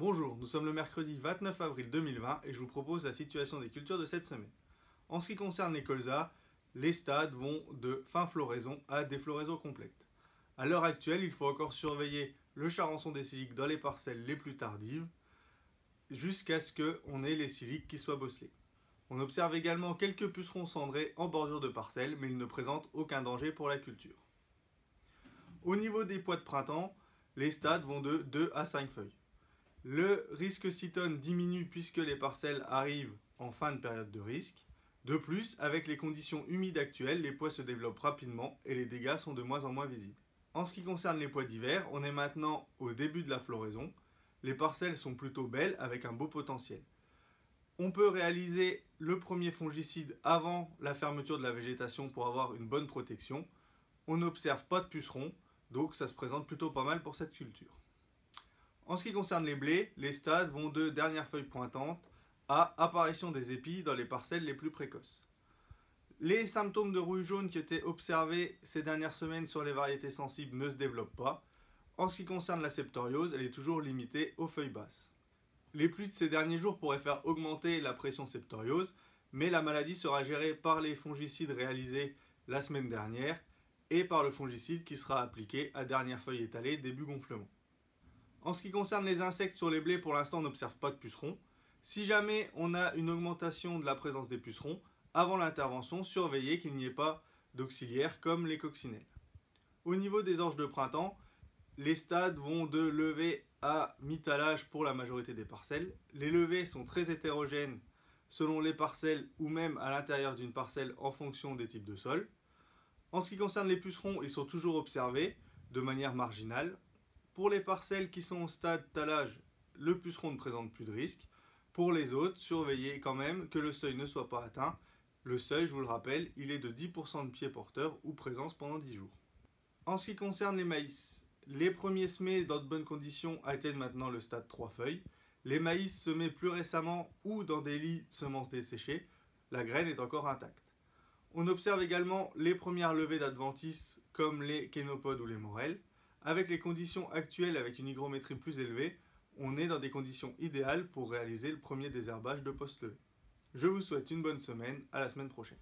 Bonjour, nous sommes le mercredi 29 avril 2020 et je vous propose la situation des cultures de cette semaine. En ce qui concerne les colzas, les stades vont de fin floraison à défloraison complète. À l'heure actuelle, il faut encore surveiller le charançon des siliques dans les parcelles les plus tardives jusqu'à ce qu'on ait les siliques qui soient bosselés. On observe également quelques pucerons cendrés en bordure de parcelles, mais ils ne présentent aucun danger pour la culture. Au niveau des pois de printemps, les stades vont de 2 à 5 feuilles. Le risque cytone diminue puisque les parcelles arrivent en fin de période de risque. De plus, avec les conditions humides actuelles, les pois se développent rapidement et les dégâts sont de moins en moins visibles. En ce qui concerne les pois d'hiver, on est maintenant au début de la floraison. Les parcelles sont plutôt belles avec un beau potentiel. On peut réaliser le premier fongicide avant la fermeture de la végétation pour avoir une bonne protection. On n'observe pas de pucerons, donc ça se présente plutôt pas mal pour cette culture. En ce qui concerne les blés, les stades vont de dernières feuilles pointantes à apparition des épis dans les parcelles les plus précoces. Les symptômes de rouille jaune qui étaient observés ces dernières semaines sur les variétés sensibles ne se développent pas. En ce qui concerne la septoriose, elle est toujours limitée aux feuilles basses. Les pluies de ces derniers jours pourraient faire augmenter la pression septoriose, mais la maladie sera gérée par les fongicides réalisés la semaine dernière et par le fongicide qui sera appliqué à dernière feuille étalée début gonflement. En ce qui concerne les insectes sur les blés, pour l'instant on n'observe pas de pucerons. Si jamais on a une augmentation de la présence des pucerons, avant l'intervention, surveillez qu'il n'y ait pas d'auxiliaires comme les coccinelles. Au niveau des orges de printemps, les stades vont de levée à mi-talage pour la majorité des parcelles. Les levées sont très hétérogènes selon les parcelles ou même à l'intérieur d'une parcelle en fonction des types de sol. En ce qui concerne les pucerons, ils sont toujours observés de manière marginale. Pour les parcelles qui sont au stade talage, le puceron ne présente plus de risque. Pour les autres, surveillez quand même que le seuil ne soit pas atteint. Le seuil, je vous le rappelle, il est de 10% de pieds porteurs ou présence pendant 10 jours. En ce qui concerne les maïs, les premiers semés dans de bonnes conditions atteignent maintenant le stade 3 feuilles. Les maïs semés plus récemment ou dans des lits de semences desséchées, la graine est encore intacte. On observe également les premières levées d'adventices comme les kénopodes ou les morels. Avec les conditions actuelles, avec une hygrométrie plus élevée, on est dans des conditions idéales pour réaliser le premier désherbage de post-levée. Je vous souhaite une bonne semaine, à la semaine prochaine.